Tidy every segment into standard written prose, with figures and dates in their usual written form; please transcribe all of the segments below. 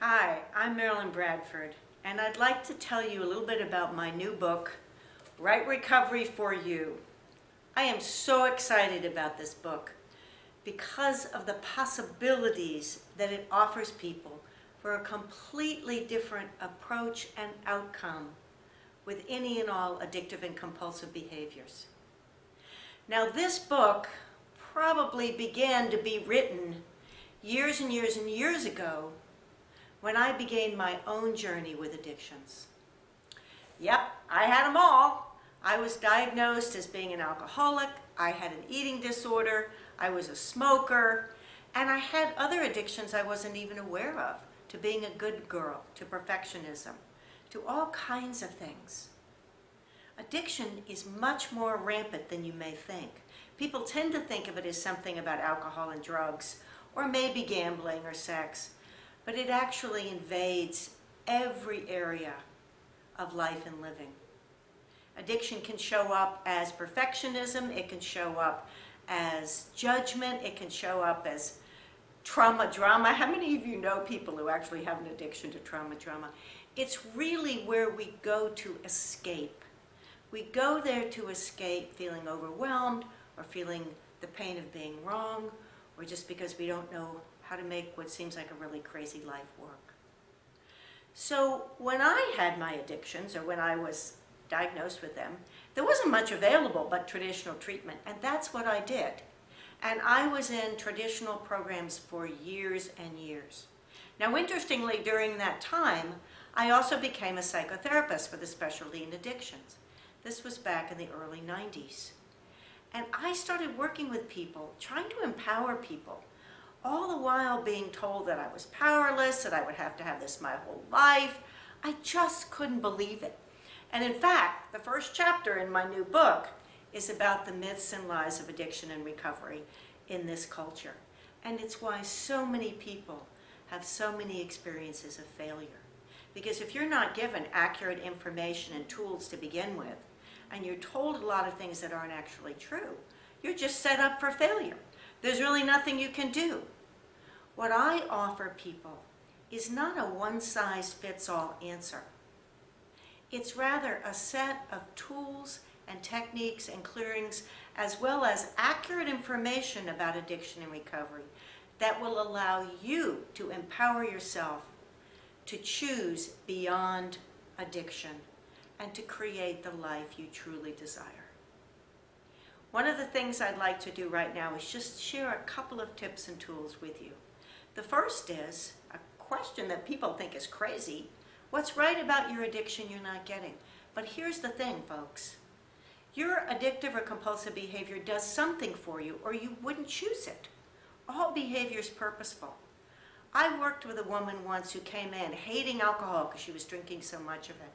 Hi, I'm Marilyn Bradford, and I'd like to tell you a little bit about my new book, Right Recovery for You. I am so excited about this book because of the possibilities that it offers people for a completely different approach and outcome with any and all addictive and compulsive behaviors. Now, this book probably began to be written years and years and years ago when I began my own journey with addictions. Yep, I had them all. I was diagnosed as being an alcoholic, I had an eating disorder, I was a smoker, and I had other addictions I wasn't even aware of, to being a good girl, to perfectionism, to all kinds of things. Addiction is much more rampant than you may think. People tend to think of it as something about alcohol and drugs, or maybe gambling or sex, but it actually invades every area of life and living. Addiction can show up as perfectionism, it can show up as judgment, it can show up as trauma drama. How many of you know people who actually have an addiction to trauma drama? It's really where we go to escape. We go there to escape feeling overwhelmed or feeling the pain of being wrong, or just because we don't know how to make what seems like a really crazy life work. So when I had my addictions, or when I was diagnosed with them, there wasn't much available but traditional treatment, and that's what I did. And I was in traditional programs for years and years. Now, interestingly, during that time, I also became a psychotherapist with a specialty in addictions. This was back in the early 90s. And I started working with people, trying to empower people, all the while being told that I was powerless, that I would have to have this my whole life. I just couldn't believe it. And in fact, the first chapter in my new book is about the myths and lies of addiction and recovery in this culture. And it's why so many people have so many experiences of failure. Because if you're not given accurate information and tools to begin with, and you're told a lot of things that aren't actually true, you're just set up for failure. There's really nothing you can do. What I offer people is not a one-size-fits-all answer. It's rather a set of tools and techniques and clearings, as well as accurate information about addiction and recovery that will allow you to empower yourself to choose beyond addiction and to create the life you truly desire. One of the things I'd like to do right now is just share a couple of tips and tools with you. The first is a question that people think is crazy. What's right about your addiction you're not getting? But here's the thing, folks. Your addictive or compulsive behavior does something for you, or you wouldn't choose it. All behavior is purposeful. I worked with a woman once who came in hating alcohol because she was drinking so much of it.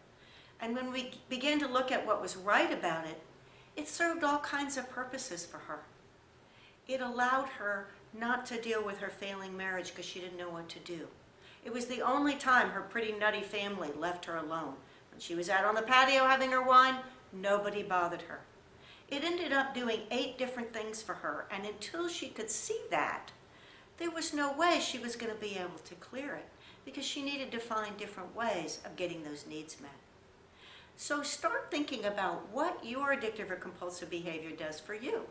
And when we began to look at what was right about it, it served all kinds of purposes for her. It allowed her not to deal with her failing marriage because she didn't know what to do. It was the only time her pretty nutty family left her alone. When she was out on the patio having her wine, nobody bothered her. It ended up doing 8 different things for her, and until she could see that, there was no way she was going to be able to clear it, because she needed to find different ways of getting those needs met. So start thinking about what your addictive or compulsive behavior does for you.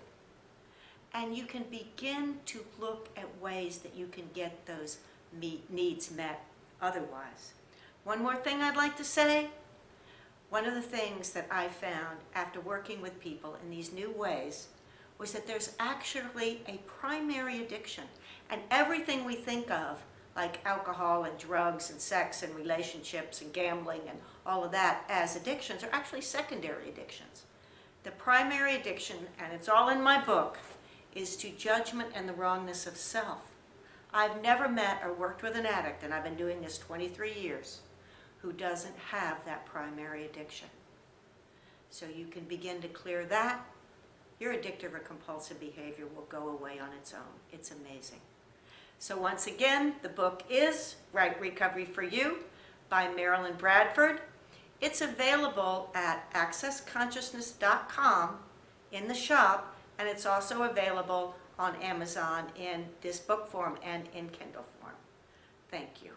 And you can begin to look at ways that you can get those needs met otherwise. One more thing I'd like to say. One of the things that I found after working with people in these new ways was that there's actually a primary addiction. And everything we think of, like alcohol and drugs and sex and relationships and gambling and all of that as addictions, are actually secondary addictions. The primary addiction, and it's all in my book, is to judgment and the wrongness of self. I've never met or worked with an addict, and I've been doing this 23 years, who doesn't have that primary addiction. So you can begin to clear that. Your addictive or compulsive behavior will go away on its own. It's amazing. So once again, the book is Right Recovery for You by Marilyn Bradford. It's available at accessconsciousness.com in the shop, and it's also available on Amazon in this book form and in Kindle form. Thank you.